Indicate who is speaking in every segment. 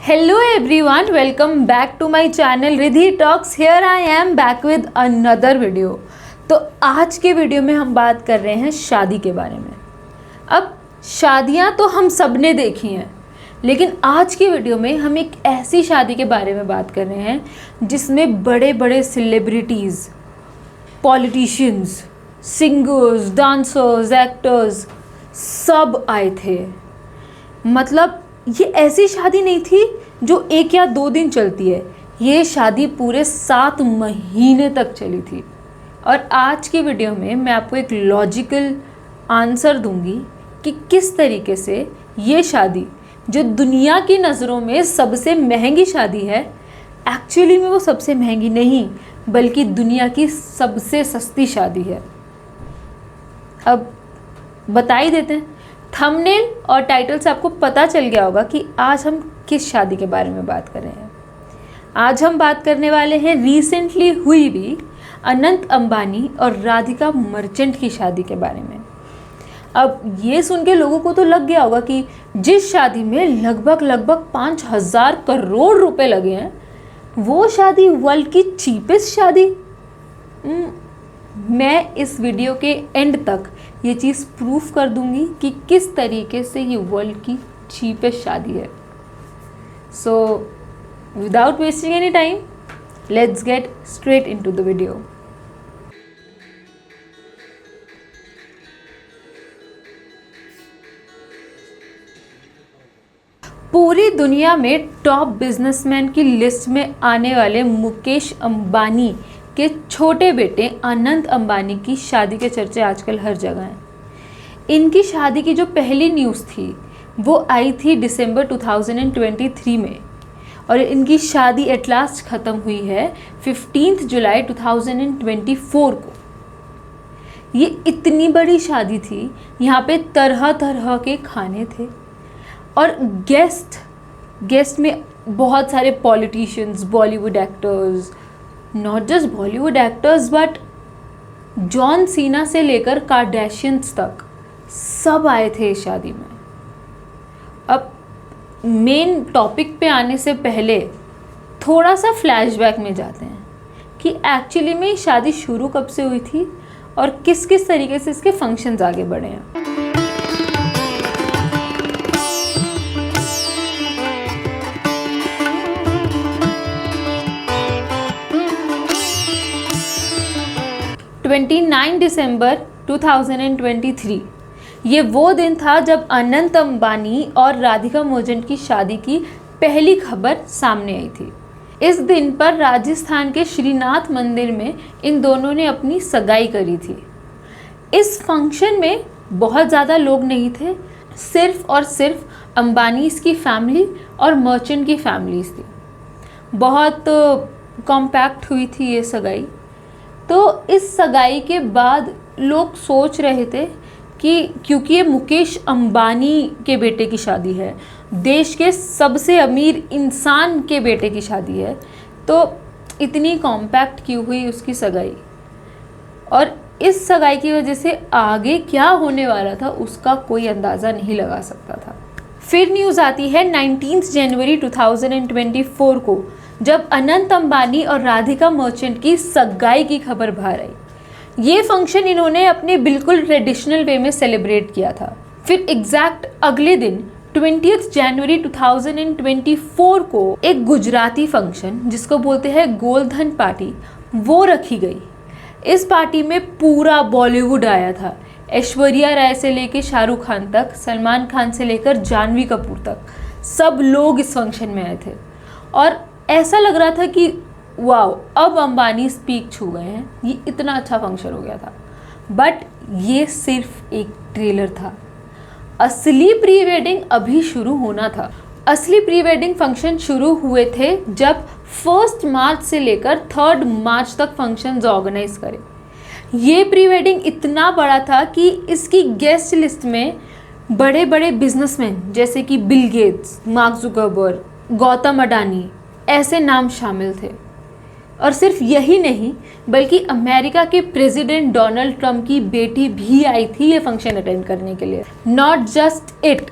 Speaker 1: Hello everyone, welcome back to my channel Riddhi Talks. Here I am back with another video. तो आज के video में हम बात कर रहे हैं शादी के बारे में। अब शादियां तो हम सब ने देखी हैं, लेकिन आज की वीडियो में हम एक ऐसी शादी के बारे में बात कर रहे हैं जिसमें बड़े बड़े celebrities, politicians, singers, dancers, actors सब आए थे। मतलब ये ऐसी शादी नहीं थी जो 1 या 2 दिन चलती है, ये शादी पूरे 7 महीने तक चली थी। और आज की वीडियो में मैं आपको एक लॉजिकल आंसर दूंगी कि किस तरीके से ये शादी, जो दुनिया की नज़रों में सबसे महंगी शादी है, एक्चुअली में वो सबसे महंगी नहीं बल्कि दुनिया की सबसे सस्ती शादी है। अब बता ही देते हैं, थंबनेल और टाइटल से आपको पता चल गया होगा कि आज हम किस शादी के बारे में बात कर रहे हैं। आज हम बात करने वाले हैं रिसेंटली हुई भी अनंत अंबानी और राधिका मर्चेंट की शादी के बारे में। अब ये सुन के लोगों को तो लग गया होगा कि जिस शादी में लगभग 5,000 करोड़ रुपए लगे हैं, वो शादी वर्ल्ड की चीपेस्ट शादी। मैं इस वीडियो के एंड तक ये चीज़ प्रूफ कर दूंगी कि किस तरीके से ये वर्ल्ड की चीपेस्ट शादी है। So without wasting any time, let's get straight into the video. पूरी दुनिया में टॉप बिजनेसमैन की लिस्ट में आने वाले मुकेश अंबानी के छोटे बेटे अनंत अंबानी की शादी के चर्चे आजकल हर जगह हैं। इनकी शादी की जो पहली न्यूज़ थी वो आई थी दिसंबर 2023 में, और इनकी शादी एट लास्ट ख़त्म हुई है 15 जुलाई 2024 को। ये इतनी बड़ी शादी थी, यहाँ पे तरह तरह के खाने थे और गेस्ट में बहुत सारे politicians, Bollywood actors, not just Bollywood actors but John Cena से लेकर कार्डेशियंस तक सब आए थे इस शादी में। अब मेन टॉपिक पे आने से पहले थोड़ा सा फ्लैशबैक में जाते हैं कि एक्चुअली में शादी शुरू कब से हुई थी और किस किस तरीके से इसके फंक्शंस आगे बढ़े हैं। दिसंबर 2023 ये वो दिन था जब अनंत अंबानी और राधिका मर्चेंट की शादी की पहली खबर सामने आई थी। इस दिन पर राजस्थान के श्रीनाथ मंदिर में इन दोनों ने अपनी सगाई करी थी। इस फंक्शन में बहुत ज़्यादा लोग नहीं थे, सिर्फ और सिर्फ अंबानीज़ की फैमिली और मर्चेंट की फैमिलीज़ थी। बहुत कॉम्पैक्ट हुई थी ये सगाई। तो इस सगाई के बाद लोग सोच रहे थे कि क्योंकि ये मुकेश अंबानी के बेटे की शादी है, देश के सबसे अमीर इंसान के बेटे की शादी है, तो इतनी कॉम्पैक्ट क्यों हुई उसकी सगाई, और इस सगाई की वजह से आगे क्या होने वाला था उसका कोई अंदाज़ा नहीं लगा सकता था। फिर न्यूज़ आती है 19 जनवरी 2024 को, जब अनंत अंबानी और राधिका मर्चेंट की सगाई की खबर बाहर आई। ये फंक्शन इन्होंने अपने बिल्कुल ट्रेडिशनल वे में सेलिब्रेट किया था। फिर एग्जैक्ट अगले दिन 20 जनवरी 2024 को एक गुजराती फंक्शन, जिसको बोलते हैं गोवर्धन पार्टी, वो रखी गई। इस पार्टी में पूरा बॉलीवुड आया था। ऐश्वर्या राय से लेकर शाहरुख खान तक, सलमान खान से लेकर जानवी कपूर तक, सब लोग इस फंक्शन में आए थे। और ऐसा लग रहा था कि वाओ, अब अंबानी पीक छू गए हैं, ये इतना अच्छा फंक्शन हो गया था। बट ये सिर्फ एक ट्रेलर था, असली प्री वेडिंग अभी शुरू होना था। असली प्री वेडिंग फंक्शन शुरू हुए थे जब 1 मार्च से लेकर 3 मार्च तक फंक्शंस ऑर्गेनाइज करे। ये प्री वेडिंग इतना बड़ा था कि इसकी गेस्ट लिस्ट में बड़े बड़े बिजनेसमैन जैसे कि Bill Gates, mark Zuckerberg, Gautam Adani, ऐसे नाम शामिल थे। और सिर्फ यही नहीं बल्कि अमेरिका के प्रेसिडेंट डोनाल्ड ट्रंप की बेटी भी आई थी ये फंक्शन अटेंड करने के लिए। नॉट जस्ट इट,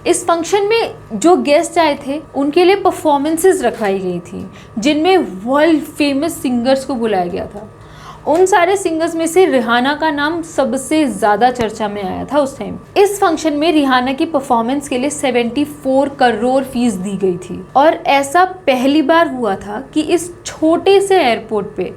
Speaker 1: इस फंक्शन में जो गेस्ट आए थे उनके लिए परफॉर्मेंसेस रखवाई गई थी, जिनमें वर्ल्ड फेमस सिंगर्स को बुलाया गया था। उन सारे सिंगर्स में से रिहाना का नाम सबसे ज़्यादा चर्चा में आया था उस टाइम। इस फंक्शन में रिहाना की परफॉर्मेंस के लिए 74 करोड़ फीस दी गई थी और ऐसा पहली बार हुआ था कि इस छोटे से एयरपोर्ट पे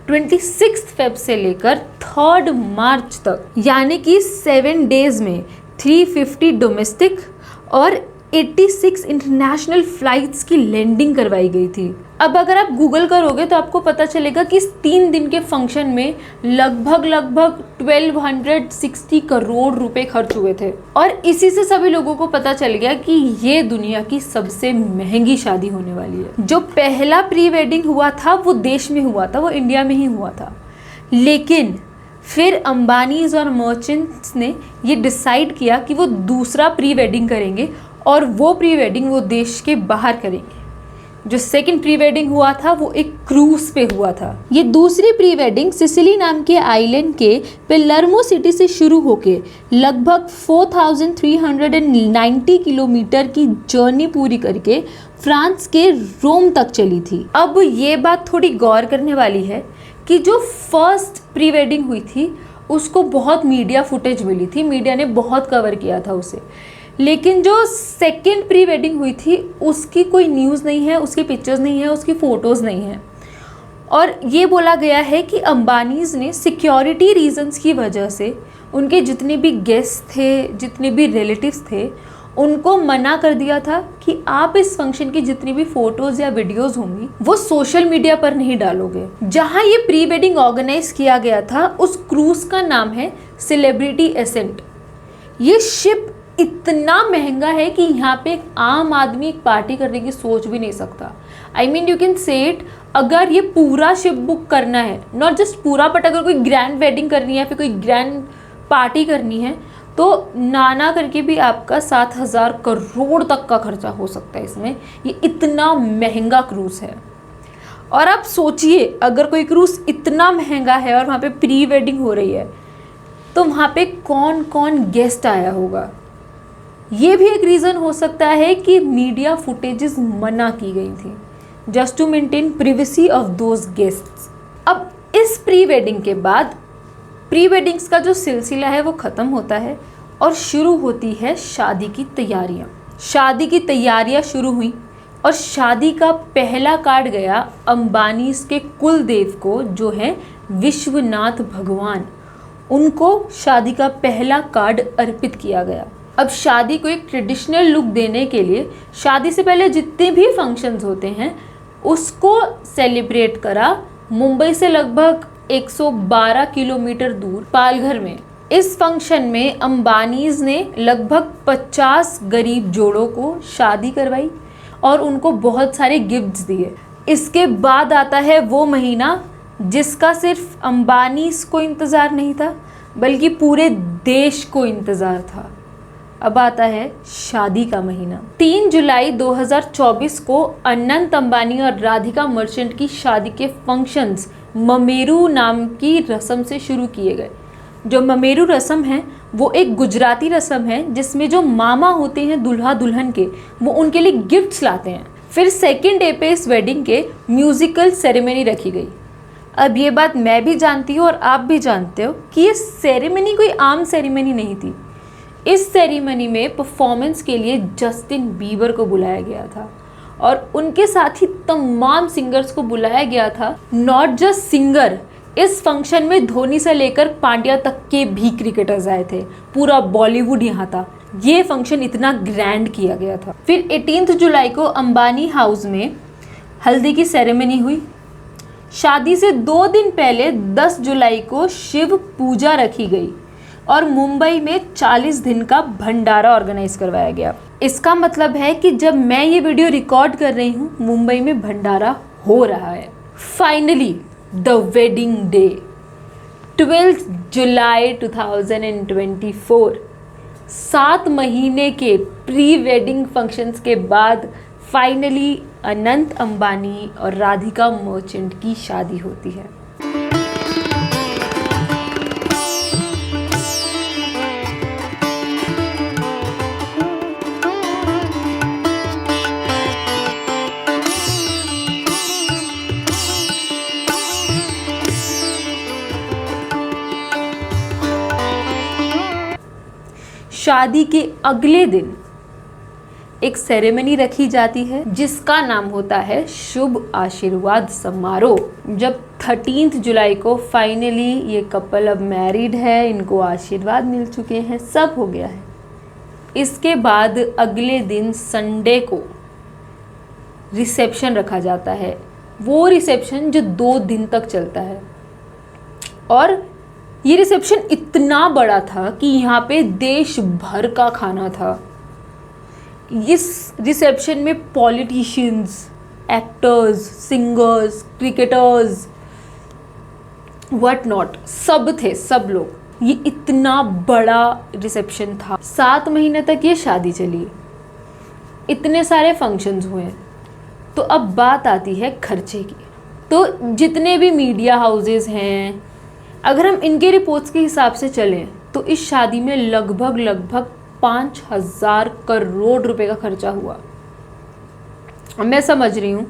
Speaker 1: 26 फेब से लेकर 3 मार्च तक, यानी कि 7 डेज में 350 डोमेस्टिक और 86 इंटरनेशनल फ्लाइट्स की लैंडिंग करवाई गई थी। अब अगर आप गूगल करोगे तो आपको पता चलेगा कि इस 3 दिन के फंक्शन में लगभग 1260 करोड़ रुपए खर्च हुए थे और इसी से सभी लोगों को पता चल गया कि ये दुनिया की सबसे महंगी शादी होने वाली है। जो पहला प्री वेडिंग हुआ था वो देश में हुआ था, वो इंडिया में ही हुआ था, लेकिन फिर अंबानीज और मर्चेंट्स ने ये डिसाइड किया कि वो दूसरा प्री वेडिंग करेंगे और वो प्री वेडिंग वो देश के बाहर करेंगे। जो सेकंड प्री वेडिंग हुआ था वो एक क्रूज पे हुआ था। ये दूसरी प्री वेडिंग सिसिली नाम के आइलैंड के पेलर्मो सिटी से शुरू होके लगभग 4390 किलोमीटर की जर्नी पूरी करके फ्रांस के रोम तक चली थी। अब ये बात थोड़ी गौर करने वाली है कि जो फर्स्ट प्री वेडिंग हुई थी उसको बहुत मीडिया फुटेज मिली थी, मीडिया ने बहुत कवर किया था उसे, लेकिन जो सेकंड प्री वेडिंग हुई थी उसकी कोई न्यूज़ नहीं है, उसकी पिक्चर्स नहीं है, उसकी फ़ोटोज़ नहीं है। और ये बोला गया है कि अंबानीज़ ने सिक्योरिटी रीजंस की वजह से उनके जितने भी गेस्ट थे, जितने भी रिलेटिव्स थे, उनको मना कर दिया था कि आप इस फंक्शन की जितनी भी फ़ोटोज़ या वीडियोज़ होंगी वो सोशल मीडिया पर नहीं डालोगे। जहाँ ये प्री वेडिंग ऑर्गेनाइज किया गया था उस क्रूज़ का नाम है सेलिब्रिटी एसेंट। ये शिप इतना महंगा है कि यहाँ पे एक आम आदमी एक पार्टी करने की सोच भी नहीं सकता। I mean you can say it, अगर ये पूरा शिप बुक करना है, नॉट जस्ट पूरा बट अगर कोई ग्रैंड वेडिंग करनी है, फिर कोई ग्रैंड पार्टी करनी है, तो नाना करके भी आपका 7000 करोड़ तक का खर्चा हो सकता है इसमें। ये इतना महंगा क्रूज़ है। और आप सोचिए अगर कोई क्रूज़ इतना महंगा है और वहाँ पे प्री वेडिंग हो रही है तो वहाँ पे कौन कौन गेस्ट आया होगा। ये भी एक रीज़न हो सकता है कि मीडिया फुटेजेस मना की गई थी, just to maintain privacy of those guests. अब इस प्री वेडिंग के बाद प्री वेडिंग्स का जो सिलसिला है वो ख़त्म होता है और शुरू होती है शादी की तैयारियाँ। शादी की तैयारियाँ शुरू हुई और शादी का पहला कार्ड गया अंबानीज के कुल देव को, जो हैं विश्वनाथ भगवान। उनको शादी का पहला कार्ड अर्पित किया गया। अब शादी को एक ट्रेडिशनल लुक देने के लिए शादी से पहले जितने भी फंक्शंस होते हैं उसको सेलिब्रेट करा मुंबई से लगभग 112 किलोमीटर दूर पालघर में। इस फंक्शन में अंबानीज ने लगभग 50 गरीब जोड़ों को शादी करवाई और उनको बहुत सारे गिफ्ट्स दिए। इसके बाद आता है वो महीना जिसका सिर्फ अंबानीज को इंतज़ार नहीं था बल्कि पूरे देश को इंतज़ार था। अब आता है शादी का महीना। 3 जुलाई 2024 को अनंत अंबानी और राधिका मर्चेंट की शादी के फंक्शंस ममेरू नाम की रस्म से शुरू किए गए। जो ममेरू रस्म है वो एक गुजराती रस्म है जिसमें जो मामा होते हैं दुल्हा दुल्हन के, वो उनके लिए गिफ्ट्स लाते हैं। फिर सेकेंड डे पे इस वेडिंग के म्यूज़िकल सेरेमनी रखी गई। अब ये बात मैं भी जानती हूँ और आप भी जानते हो कि ये सेरेमनी कोई आम सेरेमनी नहीं थी। इस सेरेमनी में परफॉर्मेंस के लिए जस्टिन बीबर को बुलाया गया था और उनके साथ ही तमाम सिंगर्स को बुलाया गया था। नॉट जस्ट सिंगर, इस फंक्शन में धोनी से लेकर पांड्या तक के भी क्रिकेटर्स आए थे। पूरा बॉलीवुड यहाँ था। ये फंक्शन इतना ग्रैंड किया गया था। फिर 18 जुलाई को अंबानी हाउस में हल्दी की सेरेमनी हुई। शादी से 2 दिन पहले 10 जुलाई को शिव पूजा रखी गई और मुंबई में 40 दिन का भंडारा ऑर्गेनाइज करवाया गया। इसका मतलब है कि जब मैं ये वीडियो रिकॉर्ड कर रही हूँ मुंबई में भंडारा हो रहा है। फाइनली द वेडिंग डे 12 जुलाई 2024। 7 महीने के प्री वेडिंग फंक्शंस के बाद फाइनली अनंत अंबानी और राधिका मर्चेंट की शादी होती है। शादी के अगले दिन एक सेरेमनी रखी जाती है जिसका नाम होता है शुभ आशीर्वाद समारोह। जब 13 जुलाई को फाइनली ये कपल अब मैरिड है, इनको आशीर्वाद मिल चुके हैं, सब हो गया है। इसके बाद अगले दिन संडे को रिसेप्शन रखा जाता है, वो रिसेप्शन जो 2 दिन तक चलता है। और ये रिसेप्शन इतना बड़ा था कि यहाँ पे देश भर का खाना था। इस रिसेप्शन में politicians, actors, singers, cricketers, what not, सब थे, सब लोग। ये इतना बड़ा रिसेप्शन था। 7 महीने तक ये शादी चली, इतने सारे फंक्शंस हुए। तो अब बात आती है खर्चे की। तो जितने भी मीडिया हाउसेस हैं, अगर हम इनके रिपोर्ट्स के हिसाब से चलें तो इस शादी में लगभग 5,000 करोड़ रुपए का खर्चा हुआ। मैं समझ रही हूँ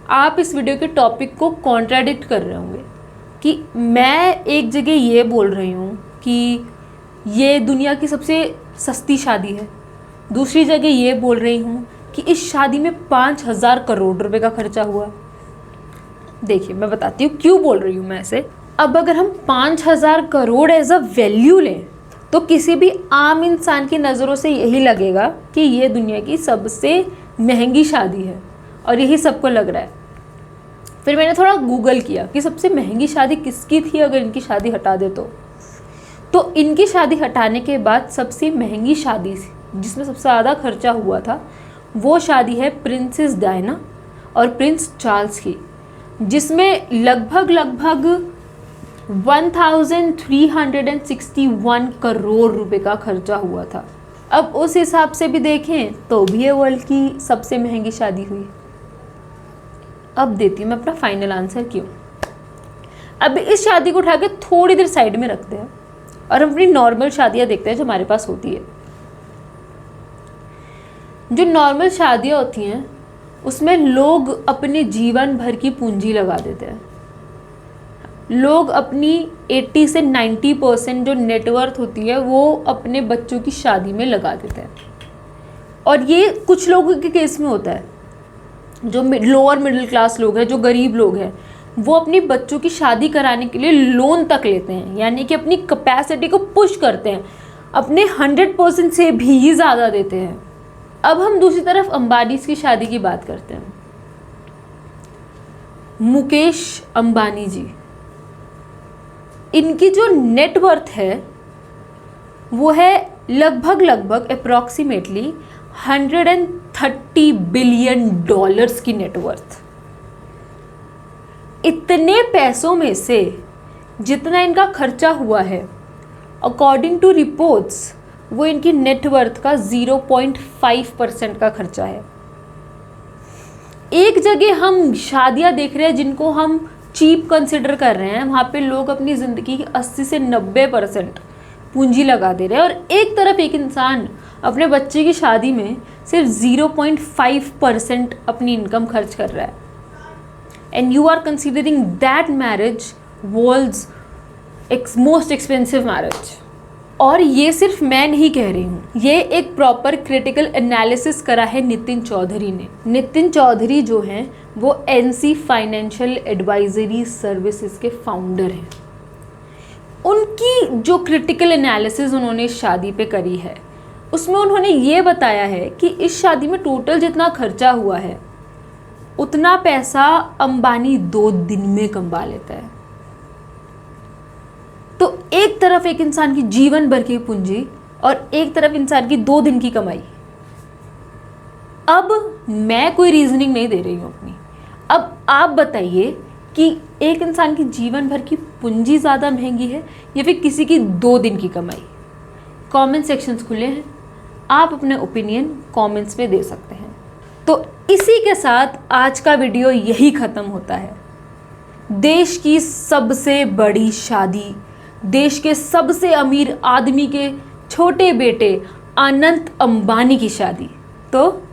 Speaker 1: आप इस वीडियो के टॉपिक को कॉन्ट्राडिक्ट कर रहे होंगे कि मैं एक जगह ये बोल रही हूँ कि ये दुनिया की सबसे सस्ती शादी है, दूसरी जगह ये बोल रही हूँ कि इस शादी में 5,000 करोड़ रुपए का खर्चा हुआ। देखिए मैं बताती हूँ क्यों बोल रही हूँ मैं ऐसे। अब अगर हम 5,000 करोड़ एज अ वैल्यू लें तो किसी भी आम इंसान की नज़रों से यही लगेगा कि ये दुनिया की सबसे महंगी शादी है, और यही सबको लग रहा है। फिर मैंने थोड़ा गूगल किया कि सबसे महंगी शादी किसकी थी अगर इनकी शादी हटा दे तो इनकी शादी हटाने के बाद सबसे महंगी शादी जिसमें सबसे ज़्यादा खर्चा हुआ था वो शादी है प्रिंसेस डायना और प्रिंस चार्ल्स की, जिसमें लगभग 1361 करोड़ रुपए का खर्चा हुआ था। अब उस हिसाब से भी देखें तो भी ये वर्ल्ड की सबसे महंगी शादी हुई। अब देती हूँ मैं अपना फाइनल आंसर क्यों। अब इस शादी को उठा के थोड़ी देर साइड में रखते हैं और हम अपनी नॉर्मल शादियाँ देखते हैं जो हमारे पास होती है। जो नॉर्मल शादियाँ होती हैं उसमें लोग अपने जीवन भर की पूंजी लगा देते हैं। लोग अपनी 80 से 90% जो नेटवर्थ होती है वो अपने बच्चों की शादी में लगा देते हैं। और ये कुछ लोगों के केस में होता है, जो लोअर मिडिल क्लास लोग हैं, जो गरीब लोग हैं, वो अपनी बच्चों की शादी कराने के लिए लोन तक लेते हैं, यानी कि अपनी कैपेसिटी को पुश करते हैं, अपने 100% से भी ज़्यादा देते हैं। अब हम दूसरी तरफ अंबानी की शादी की बात करते हैं। मुकेश अंबानी जी, इनकी जो नेटवर्थ है वो है लगभग अप्रॉक्सीमेटली 130 बिलियन डॉलर्स की नेटवर्थ। इतने पैसों में से जितना इनका खर्चा हुआ है, अकॉर्डिंग टू रिपोर्ट्स, वो इनकी नेटवर्थ का 0.5% का खर्चा है। एक जगह हम शादियां देख रहे हैं जिनको हम चीप कंसिडर कर रहे हैं, वहाँ पे लोग अपनी ज़िंदगी की 80 से 90% पूंजी लगा दे रहे हैं, और एक तरफ एक इंसान अपने बच्चे की शादी में सिर्फ 0.5% अपनी इनकम खर्च कर रहा है। And you are considering that marriage world's most expensive marriage. और ये सिर्फ मैं नहीं कह रही हूँ, ये एक प्रॉपर क्रिटिकल एनालिसिस करा है नितिन चौधरी ने। नितिन चौधरी जो हैं वो एनसी फाइनेंशियल एडवाइजरी सर्विसेज के फाउंडर हैं। उनकी जो क्रिटिकल एनालिसिस उन्होंने शादी पे करी है उसमें उन्होंने ये बताया है कि इस शादी में टोटल जितना खर्चा हुआ है उतना पैसा अंबानी 2 दिन में कमा लेता है। तो एक तरफ एक इंसान की जीवन भर की पूंजी और एक तरफ इंसान की 2 दिन की कमाई। अब मैं कोई रीजनिंग नहीं दे रही हूँ अपनी, अब आप बताइए कि एक इंसान की जीवन भर की पूंजी ज़्यादा महंगी है या फिर किसी की 2 दिन की कमाई। कमेंट सेक्शंस खुले हैं, आप अपने ओपिनियन कमेंट्स में दे सकते हैं। तो इसी के साथ आज का वीडियो यही ख़त्म होता है। देश की सबसे बड़ी शादी, देश के सबसे अमीर आदमी के छोटे बेटे अनंत अंबानी की शादी। तो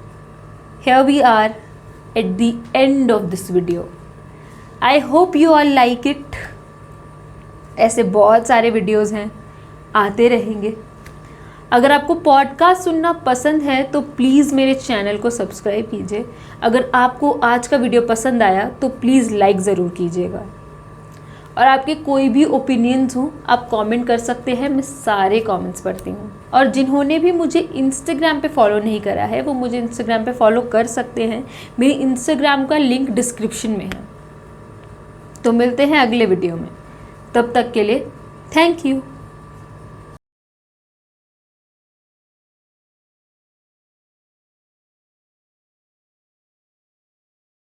Speaker 1: here we are at the end of this video. I hope you all like it. ऐसे बहुत सारे वीडियोस हैं, आते रहेंगे। अगर आपको पॉडकास्ट सुनना पसंद है तो प्लीज़ मेरे चैनल को सब्सक्राइब कीजिए। अगर आपको आज का वीडियो पसंद आया तो प्लीज़ लाइक ज़रूर कीजिएगा। और आपके कोई भी ओपिनियंस हो आप कमेंट कर सकते हैं, मैं सारे कमेंट्स पढ़ती हूँ। और जिन्होंने भी मुझे इंस्टाग्राम पे फॉलो नहीं करा है वो मुझे इंस्टाग्राम पे फॉलो कर सकते हैं। मेरी इंस्टाग्राम का लिंक डिस्क्रिप्शन में है। तो मिलते हैं अगले वीडियो में, तब तक के लिए थैंक यू।